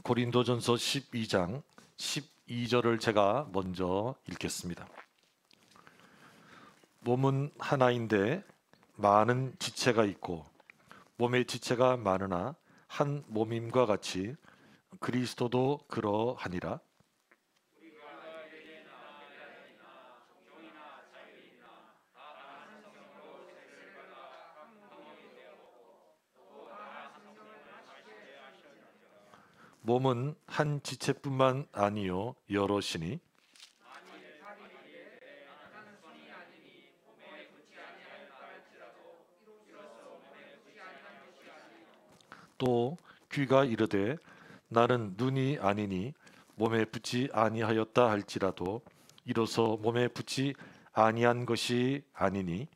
고린도전서 12장 12절을 제가 먼저 읽겠습니다. 몸은 하나인데 많은 지체가 있고 몸의 지체가 많으나 한 몸임과 같이 그리스도도 그러하니라. 몸은 한 지체뿐만 아니요 여럿이니 또 귀가 이르되 나는 눈이 아니니 몸에 붙지 아니하였다 할지라도 이로써 몸에 붙지 아니한 것이 아니니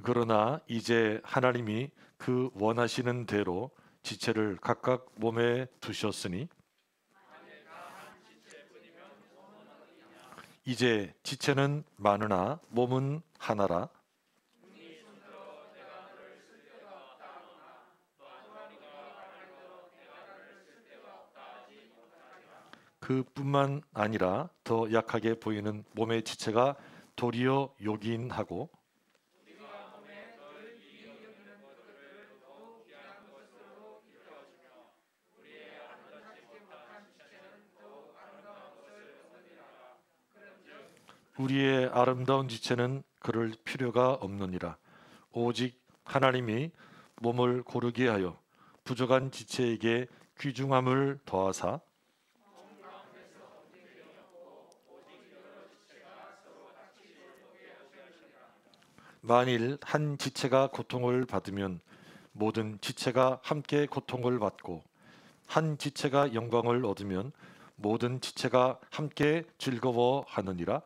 그러나 이제 하나님이 그 원하시는 대로 지체를 각각 몸에 두셨으니 이제 지체는 많으나 몸은 하나라. 그뿐만 아니라 더 약하게 보이는 몸의 지체가 도리어 요긴하고 우리의 아름다운 지체는 그럴 필요가 없느니라. 오직 하나님이 몸을 고르게 하여 부족한 지체에게 귀중함을 더하사 만일 한 지체가 고통을 받으면 모든 지체가 함께 고통을 받고 한 지체가 영광을 얻으면 모든 지체가 함께 즐거워하느니라.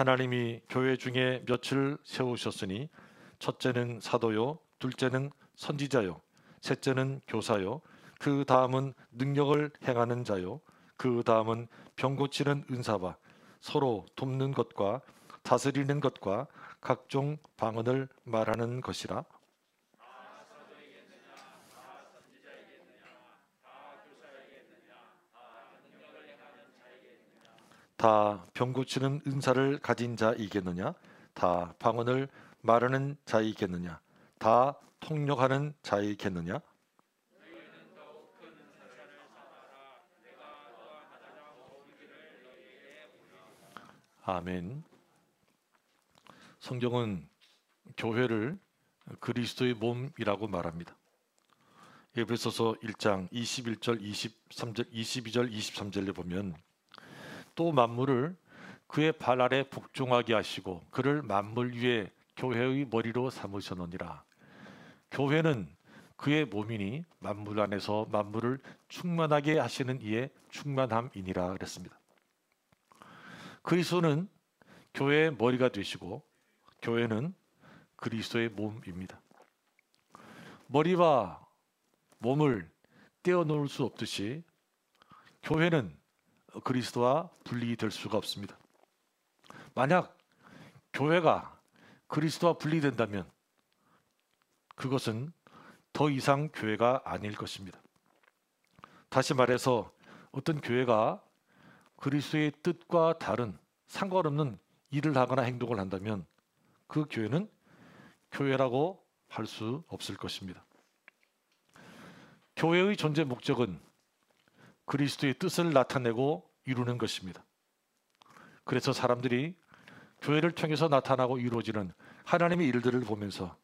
하나님이 교회 중에 몇을 세우셨으니 첫째는 사도요, 둘째는 선지자요, 셋째는 교사요, 그 다음은 능력을 행하는 자요, 그 다음은 병 고치는 은사와 서로 돕는 것과 다스리는 것과 각종 방언을 말하는 것이라. 다 병 고치는 은사를 가진 자이겠느냐? 다 방언을 말하는 자이겠느냐? 다 통역하는 자이겠느냐? 아멘. 성경은 교회를 그리스도의 몸이라고 말합니다. 에베소서 1장 21절, 23절, 22절, 23절에 보면 또 만물을 그의 발 아래 복종하게 하시고 그를 만물 위에 교회의 머리로 삼으셨느니라. 교회는 그의 몸이니 만물 안에서 만물을 충만하게 하시는 이의 충만함이니라 그랬습니다. 그리스도는 교회의 머리가 되시고 교회는 그리스도의 몸입니다. 머리와 몸을 떼어놓을 수 없듯이 교회는 그리스도와 분리될 수가 없습니다. 만약 교회가 그리스도와 분리된다면 그것은 더 이상 교회가 아닐 것입니다. 다시 말해서 어떤 교회가 그리스도의 뜻과 다른 상관없는 일을 하거나 행동을 한다면 그 교회는 교회라고 할 수 없을 것입니다. 교회의 존재 목적은 그리스도의 뜻을 나타내고 이루는 것입니다. 그래서 사람들이 교회를 통해서 나타나고 이루어지는 하나님의 일들을 보면서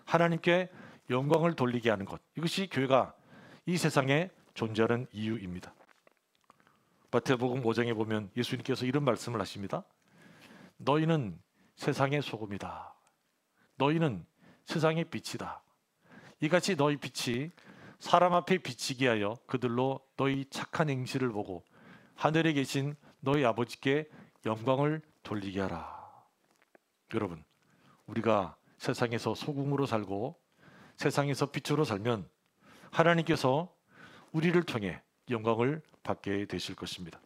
하나님께 영광을 돌리게 하는 것, 이것이 교회가 이 세상에 존재하는 이유입니다. 마태복음 5장에 보면 예수님께서 이런 말씀을 하십니다. 너희는 세상의 소금이다. 너희는 세상의 빛이다. 이같이 너희 빛이 사람 앞에 비치게 하여 그들로 너희 착한 행실을 보고 하늘에 계신 너희 아버지께 영광을 돌리게 하라. 여러분, 우리가 세상에서 소금으로 살고 세상에서 빛으로 살면 하나님께서 우리를 통해 영광을 받게 되실 것입니다.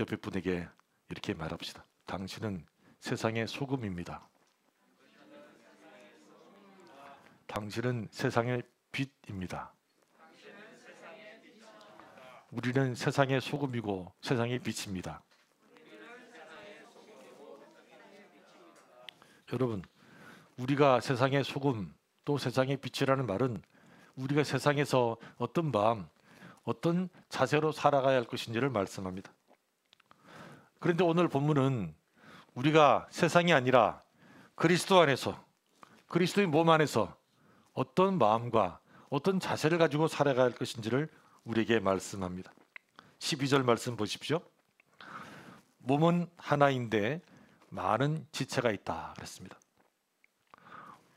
옆에 분에게 이렇게 말합시다. 당신은 세상의 소금입니다. 당신은 세상의 빛입니다. 우리는 세상의 소금이고 세상의 빛입니다. 여러분, 우리가 세상의 소금 또 세상의 빛이라는 말은 우리가 세상에서 어떤 마음, 어떤 자세로 살아가야 할 것인지를 말씀합니다. 그런데 오늘 본문은 우리가 세상이 아니라 그리스도 안에서, 그리스도의 몸 안에서 어떤 마음과 어떤 자세를 가지고 살아가야 할 것인지를 우리에게 말씀합니다. 12절 말씀 보십시오. 몸은 하나인데 많은 지체가 있다 그랬습니다.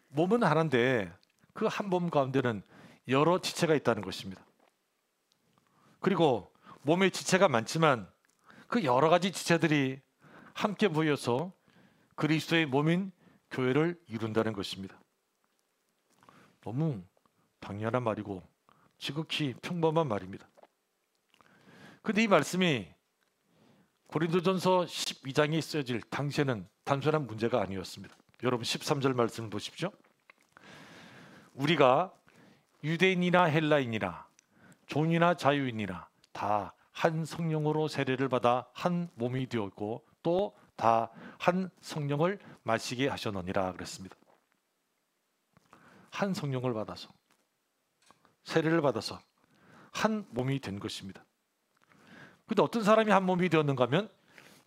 몸은 하나인데 그 한 몸 가운데는 여러 지체가 있다는 것입니다. 그리고 몸의 지체가 많지만 그 여러 가지 지체들이 함께 모여서 그리스도의 몸인 교회를 이룬다는 것입니다. 너무 당연한 말이고 지극히 평범한 말입니다. 그런데 이 말씀이 고린도전서 12장에 쓰여질 당시에는 단순한 문제가 아니었습니다. 여러분 13절 말씀을 보십시오. 우리가 유대인이나 헬라인이나 종이나 자유인이나 다 한 성령으로 세례를 받아 한 몸이 되었고 또 다 한 성령을 마시게 하셨느니라 그랬습니다. 한 성령을 받아서 세례를 받아서 한 몸이 된 것입니다. 그런데 어떤 사람이 한 몸이 되었는가 하면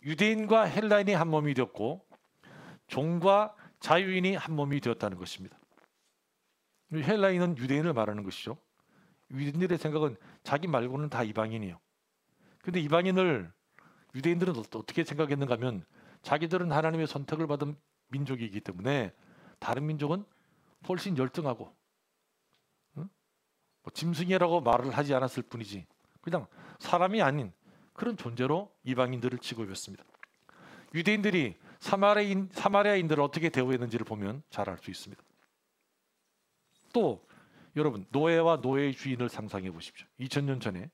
유대인과 헬라인이 한 몸이 되었고 종과 자유인이 한 몸이 되었다는 것입니다. 헬라인은 유대인을 말하는 것이죠. 유대인들의 생각은 자기 말고는 다 이방인이에요. 그런데 이방인을 유대인들은 어떻게 생각했는가 하면 자기들은 하나님의 선택을 받은 민족이기 때문에 다른 민족은 훨씬 열등하고 짐승이라고 말을 하지 않았을 뿐이지 그냥 사람이 아닌 그런 존재로 이방인들을 취급했습니다. 유대인들이 사마리아인들을 어떻게 대우했는지를 보면 잘 알 수 있습니다. 또 여러분 노예와 노예의 주인을 상상해 보십시오. 2000년 전에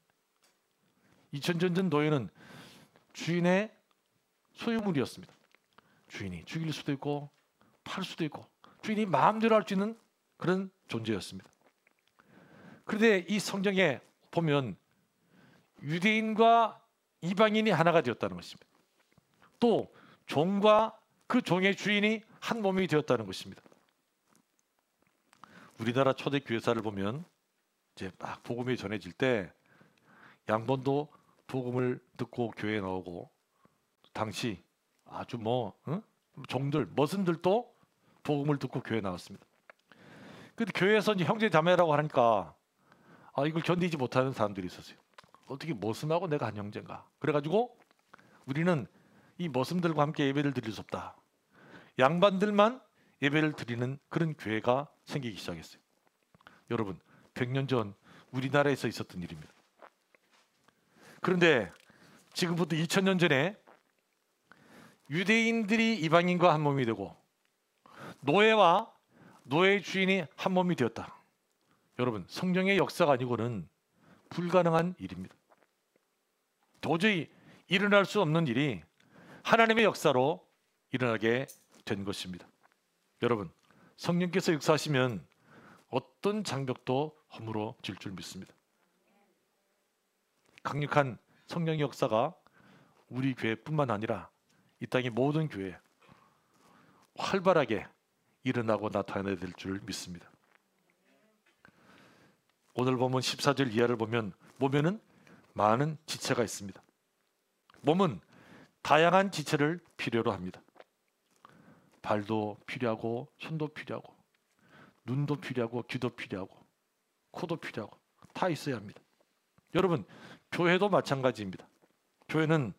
2000년 전 노예는 주인의 소유물이었습니다. 주인이 죽일 수도 있고 팔 수도 있고 주인이 마음대로 할 수 있는 그런 존재였습니다. 그런데 이 성경에 보면 유대인과 이방인이 하나가 되었다는 것입니다. 또 종과 그 종의 주인이 한 몸이 되었다는 것입니다. 우리나라 초대 교회사를 보면 이제 막 복음이 전해질 때 양반도 복음을 듣고 교회에 나오고 당시 아주 종들 머슴들도 복음을 듣고 교회에 나왔습니다. 근데 교회에서 이제 형제 자매라고 하니까 이걸 견디지 못하는 사람들이 있었어요. 어떻게 머슴하고 내가 한 형제인가? 그래가지고 우리는 이 머슴들과 함께 예배를 드릴 수 없다. 양반들만 예배를 드리는 그런 교회가 생기기 시작했어요. 여러분 100년 전 우리나라에서 있었던 일입니다. 그런데 지금부터 2000년 전에 유대인들이 이방인과 한 몸이 되고 노예와 노예의 주인이 한 몸이 되었다. 여러분 성령의 역사가 아니고는 불가능한 일입니다. 도저히 일어날 수 없는 일이 하나님의 역사로 일어나게 된 것입니다. 여러분 성령께서 역사하시면 어떤 장벽도 허물어질 줄 믿습니다. 강력한 성령의 역사가 우리 교회뿐만 아니라 이 땅의 모든 교회에 활발하게 일어나고 나타나야 될 줄 믿습니다. 오늘 보면 14절 이하를 보면 몸에는 많은 지체가 있습니다. 몸은 다양한 지체를 필요로 합니다. 발도 필요하고 손도 필요하고 눈도 필요하고 귀도 필요하고 코도 필요하고 다 있어야 합니다. 여러분 교회도 마찬가지입니다. 교회는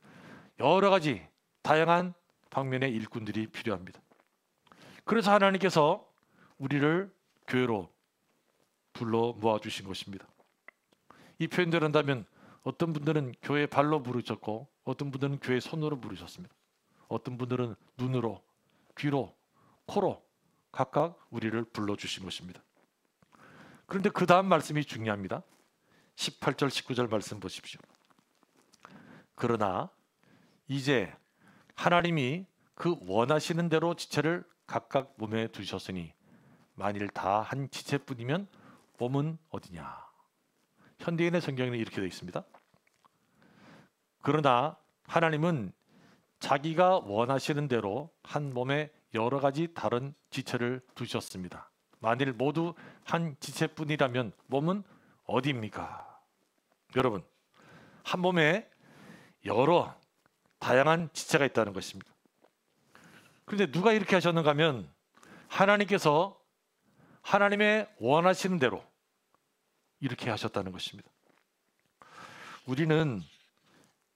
여러 가지 다양한 방면의 일꾼들이 필요합니다. 그래서 하나님께서 우리를 교회로 불러 모아주신 것입니다. 이 표현대로 한다면 어떤 분들은 교회 발로 부르셨고 어떤 분들은 교회 손으로 부르셨습니다. 어떤 분들은 눈으로, 귀로, 코로 각각 우리를 불러주신 것입니다. 그런데 그 다음 말씀이 중요합니다. 18절 19절 말씀 보십시오. 그러나 이제 하나님이 그 원하시는 대로 지체를 각각 몸에 두셨으니 만일 다 한 지체뿐이면 몸은 어디냐. 현대인의 성경에는 이렇게 되어 있습니다. 그러나 하나님은 자기가 원하시는 대로 한 몸에 여러 가지 다른 지체를 두셨습니다. 만일 모두 한 지체뿐이라면 몸은 어디입니까? 여러분, 한 몸에 여러 다양한 지체가 있다는 것입니다. 그런데 누가 이렇게 하셨는가 하면 하나님께서 하나님의 원하시는 대로 이렇게 하셨다는 것입니다. 우리는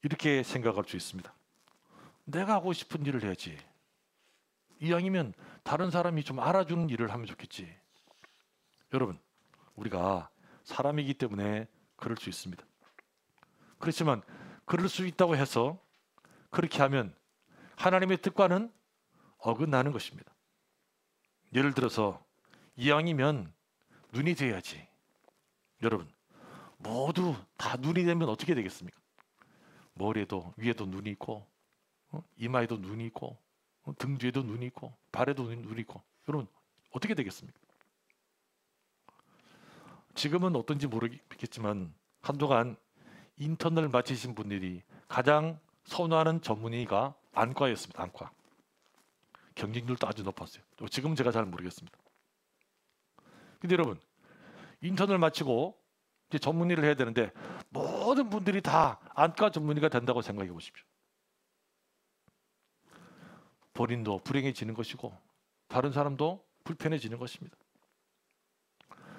이렇게 생각할 수 있습니다. 내가 하고 싶은 일을 해야지. 이왕이면 다른 사람이 좀 알아주는 일을 하면 좋겠지. 여러분, 우리가 사람이기 때문에 그럴 수 있습니다. 그렇지만 그럴 수 있다고 해서 그렇게 하면 하나님의 뜻과는 어긋나는 것입니다. 예를 들어서 이왕이면 눈이 돼야지. 여러분, 모두 다 눈이 되면 어떻게 되겠습니까? 머리에도 위에도 눈이 있고 이마에도 눈이 있고 등 뒤에도 눈이 있고 발에도 눈이 있고, 여러분 어떻게 되겠습니까? 지금은 어떤지 모르겠지만 한동안 인턴을 마치신 분들이 가장 선호하는 전문의가 안과였습니다. 안과. 경쟁률도 아주 높았어요. 지금은 제가 잘 모르겠습니다. 근데 여러분, 인턴을 마치고 이제 전문의를 해야 되는데 모든 분들이 다 안과 전문의가 된다고 생각해 보십시오. 본인도 불행해지는 것이고 다른 사람도 불편해지는 것입니다.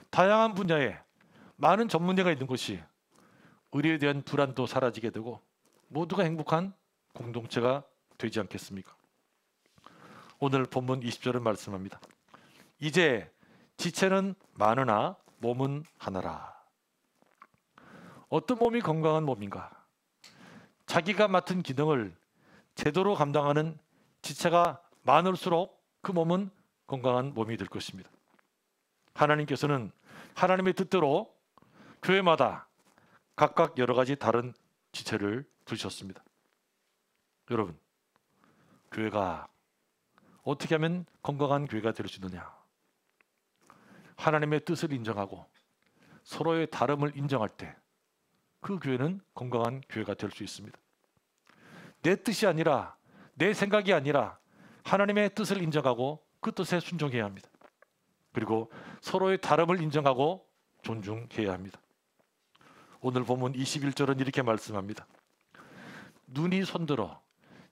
다양한 분야에 많은 전문의가 있는 것이 의료에 대한 불안도 사라지게 되고 모두가 행복한 공동체가 되지 않겠습니까? 오늘 본문 20절은 말씀합니다. 이제 지체는 많으나 몸은 하나라. 어떤 몸이 건강한 몸인가? 자기가 맡은 기능을 제대로 감당하는 지체가 많을수록 그 몸은 건강한 몸이 될 것입니다. 하나님께서는 하나님의 뜻대로 교회마다 각각 여러 가지 다른 지체를 두셨습니다. 여러분, 교회가 어떻게 하면 건강한 교회가 될 수 있느냐? 하나님의 뜻을 인정하고 서로의 다름을 인정할 때 그 교회는 건강한 교회가 될 수 있습니다. 내 뜻이 아니라, 내 생각이 아니라 하나님의 뜻을 인정하고 그 뜻에 순종해야 합니다. 그리고 서로의 다름을 인정하고 존중해야 합니다. 오늘 본문 21절은 이렇게 말씀합니다. 눈이 손들어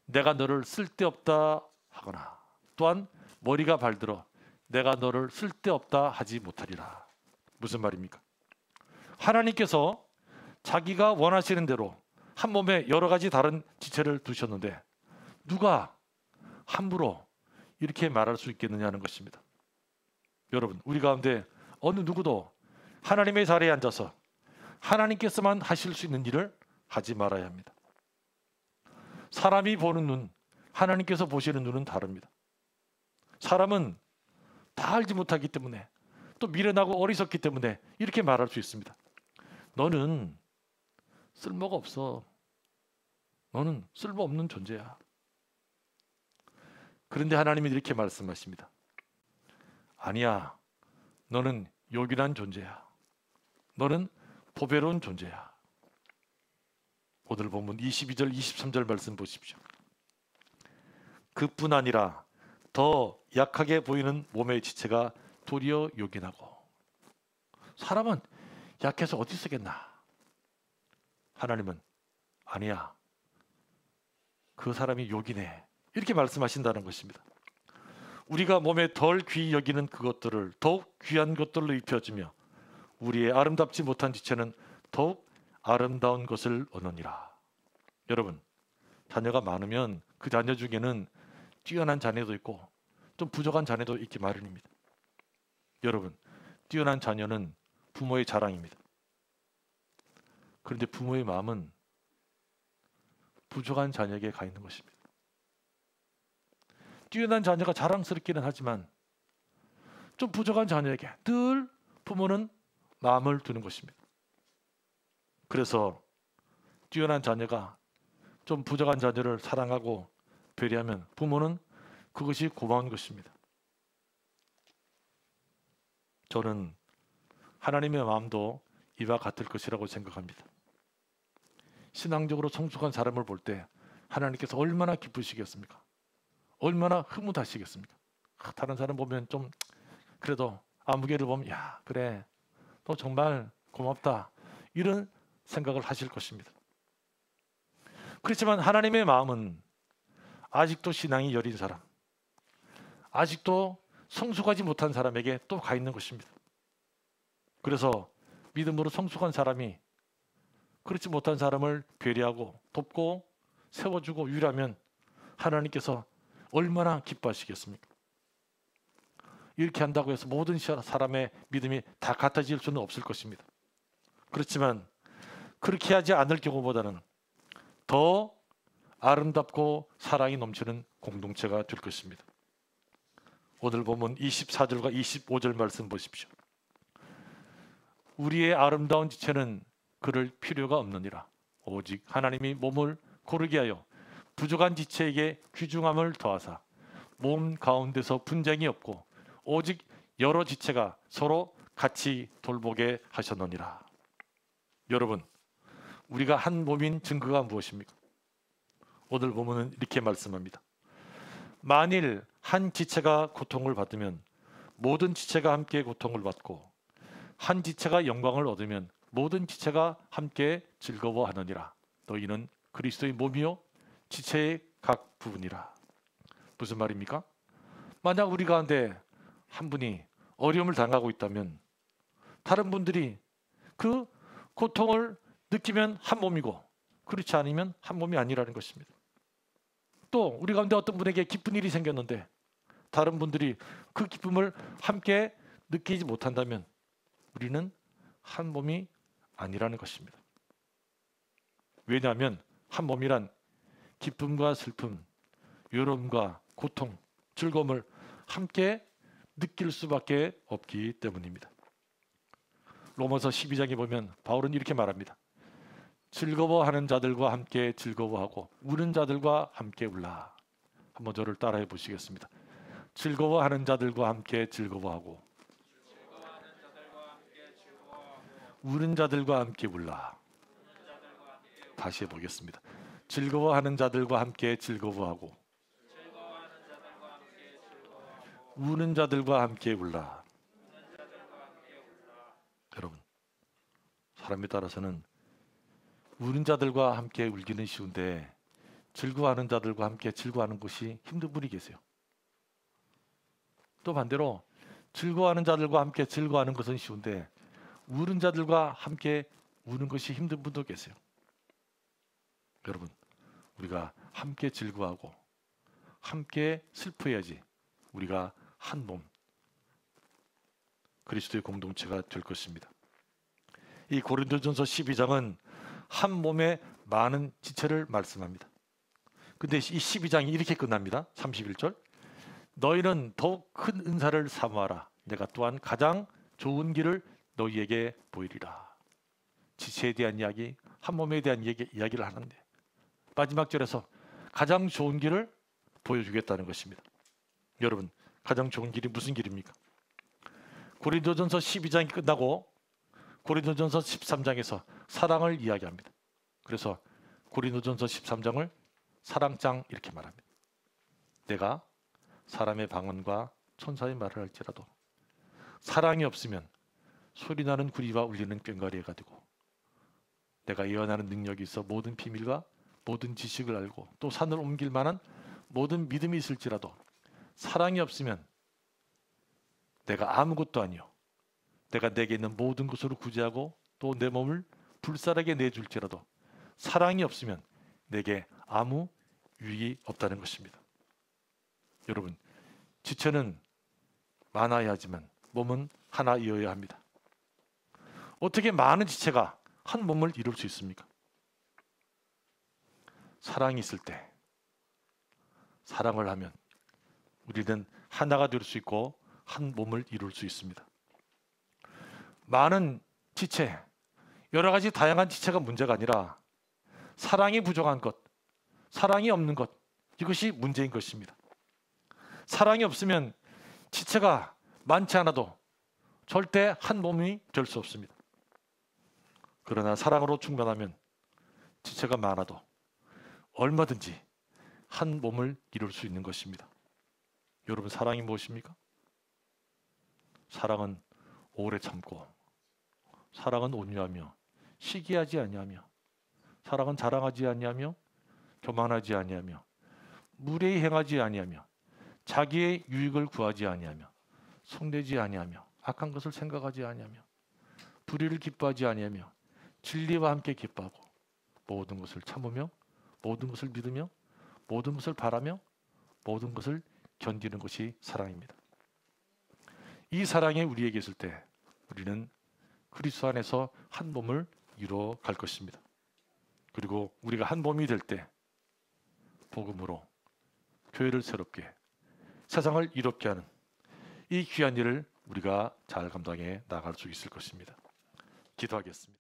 내가 너를 쓸데없다 하거나 또한 머리가 발들어 내가 너를 쓸데없다 하지 못하리라. 무슨 말입니까? 하나님께서 자기가 원하시는 대로 한 몸에 여러 가지 다른 지체를 두셨는데 누가 함부로 이렇게 말할 수 있겠느냐는 것입니다. 여러분, 우리 가운데 어느 누구도 하나님의 자리에 앉아서 하나님께서만 하실 수 있는 일을 하지 말아야 합니다. 사람이 보는 눈, 하나님께서 보시는 눈은 다릅니다. 사람은 다 알지 못하기 때문에 또 미련하고 어리석기 때문에 이렇게 말할 수 있습니다. 너는 쓸모가 없어. 너는 쓸모없는 존재야. 그런데 하나님이 이렇게 말씀하십니다. 아니야. 너는 요긴한 존재야. 너는 보배로운 존재야. 오늘 본문 22절 23절 말씀 보십시오. 그뿐 아니라 더 약하게 보이는 몸의 지체가 도리어 요긴하고. 사람은 약해서 어디 쓰겠나? 하나님은 아니야. 그 사람이 요긴해. 이렇게 말씀하신다는 것입니다. 우리가 몸에 덜 귀히 여기는 그것들을 더욱 귀한 것들로 입혀주며 우리의 아름답지 못한 지체는 더욱 아름다운 것을 얻느니라. 여러분, 자녀가 많으면 그 자녀 중에는 뛰어난 자녀도 있고 좀 부족한 자녀도 있기 마련입니다. 여러분, 뛰어난 자녀는 부모의 자랑입니다. 그런데 부모의 마음은 부족한 자녀에게 가 있는 것입니다. 뛰어난 자녀가 자랑스럽기는 하지만 좀 부족한 자녀에게 늘 부모는 마음을 두는 것입니다. 그래서 뛰어난 자녀가 좀 부족한 자녀를 사랑하고 배려하면 부모는 그것이 고마운 것입니다. 저는 하나님의 마음도 이와 같을 것이라고 생각합니다. 신앙적으로 성숙한 사람을 볼 때 하나님께서 얼마나 기쁘시겠습니까? 얼마나 흐뭇하시겠습니까? 다른 사람 보면 좀 그래도 아무개를 보면 야 그래 너 정말 고맙다 이런 생각을 하실 것입니다. 그렇지만 하나님의 마음은 아직도 신앙이 여린 사람, 아직도 성숙하지 못한 사람에게 또 가 있는 것입니다. 그래서 믿음으로 성숙한 사람이 그렇지 못한 사람을 배려하고 돕고 세워주고 위로하면 하나님께서 얼마나 기뻐하시겠습니까? 이렇게 한다고 해서 모든 사람의 믿음이 다 같아질 수는 없을 것입니다. 그렇지만 그렇게 하지 않을 경우보다는 더 아름답고 사랑이 넘치는 공동체가 될 것입니다. 오늘 보면 24절과 25절 말씀 보십시오. 우리의 아름다운 지체는 그럴 필요가 없느니라. 오직 하나님이 몸을 고르게 하여 부족한 지체에게 귀중함을 더하사 몸 가운데서 분쟁이 없고 오직 여러 지체가 서로 같이 돌보게 하셨느니라. 여러분, 우리가 한 몸인 증거가 무엇입니까? 오늘 보면은 이렇게 말씀합니다. 만일 한 지체가 고통을 받으면 모든 지체가 함께 고통을 받고 한 지체가 영광을 얻으면 모든 지체가 함께 즐거워하느니라. 너희는 그리스도의 몸이요 지체의 각 부분이라. 무슨 말입니까? 만약 우리 가운데 한 분이 어려움을 당하고 있다면 다른 분들이 그 고통을 느끼면 한 몸이고 그렇지 않으면 한 몸이 아니라는 것입니다. 또 우리 가운데 어떤 분에게 기쁜 일이 생겼는데 다른 분들이 그 기쁨을 함께 느끼지 못한다면 우리는 한 몸이 아니라는 것입니다. 왜냐하면 한 몸이란 기쁨과 슬픔, 외로움과 고통, 즐거움을 함께 느낄 수밖에 없기 때문입니다. 로마서 12장에 보면 바울은 이렇게 말합니다. 즐거워하는 자들과 함께 즐거워하고 우는 자들과 함께 울라. 한번 저를 따라해 보시겠습니다. 즐거워하는 자들과 함께 즐거워하고 우는 자들과 함께 울라. 다시 해보겠습니다. 즐거워하는 자들과 함께 즐거워하고 우는 자들과 함께 울라. 여러분, 사람에 따라서는 우는 자들과 함께 울기는 쉬운데 즐거워하는 자들과 함께 즐거워하는 것이 힘든 분이 계세요. 또 반대로 즐거워하는 자들과 함께 즐거워하는 것은 쉬운데 우는 자들과 함께 우는 것이 힘든 분도 계세요. 여러분, 우리가 함께 즐거워하고 함께 슬퍼해야지 우리가 한 몸, 그리스도의 공동체가 될 것입니다. 이 고린도전서 12장은 한 몸의 많은 지체를 말씀합니다. 근데 이 12장이 이렇게 끝납니다. 31절. 너희는 더욱 큰 은사를 사모하라. 내가 또한 가장 좋은 길을 너희에게 보이리라. 지체에 대한 이야기, 한 몸에 대한 이야기를 하는데 마지막 절에서 가장 좋은 길을 보여주겠다는 것입니다. 여러분, 가장 좋은 길이 무슨 길입니까? 고린도전서 12장이 끝나고 고린도전서 13장에서 사랑을 이야기합니다. 그래서 고린도전서 13장을 사랑장 이렇게 말합니다. 내가 사람의 방언과 천사의 말을 할지라도 사랑이 없으면 소리나는 구리와 울리는 꽹과리가 되고 내가 예언하는 능력이 있어 모든 비밀과 모든 지식을 알고 또 산을 옮길 만한 모든 믿음이 있을지라도 사랑이 없으면 내가 아무것도 아니요 내가 내게 있는 모든 것으로 구제하고 또 내 몸을 불살에게 내줄지라도 사랑이 없으면 내게 아무 유익이 없다는 것입니다. 여러분, 지체는 많아야 하지만 몸은 하나이어야 합니다. 어떻게 많은 지체가 한 몸을 이룰 수 있습니까? 사랑이 있을 때, 사랑을 하면 우리는 하나가 될 수 있고 한 몸을 이룰 수 있습니다. 많은 지체, 여러 가지 다양한 지체가 문제가 아니라 사랑이 부족한 것, 사랑이 없는 것, 이것이 문제인 것입니다. 사랑이 없으면 지체가 많지 않아도 절대 한 몸이 될 수 없습니다. 그러나 사랑으로 충만하면 지체가 많아도 얼마든지 한 몸을 이룰 수 있는 것입니다. 여러분, 사랑이 무엇입니까? 사랑은 오래 참고, 사랑은 온유하며 시기하지 아니하며, 사랑은 자랑하지 아니하며 교만하지 아니하며 무례히 행하지 아니하며 자기의 유익을 구하지 아니하며 성내지 아니하며 악한 것을 생각하지 아니하며 불의를 기뻐하지 아니하며 진리와 함께 기뻐하고 모든 것을 참으며 모든 것을 믿으며 모든 것을 바라며 모든 것을 견디는 것이 사랑입니다. 이 사랑이 우리에게 있을 때 우리는 그리스도 안에서 한 몸을 이루어 갈 것입니다. 그리고 우리가 한 몸이 될 때 복음으로 교회를 새롭게, 세상을 이롭게 하는 이 귀한 일을 우리가 잘 감당해 나갈 수 있을 것입니다. 기도하겠습니다.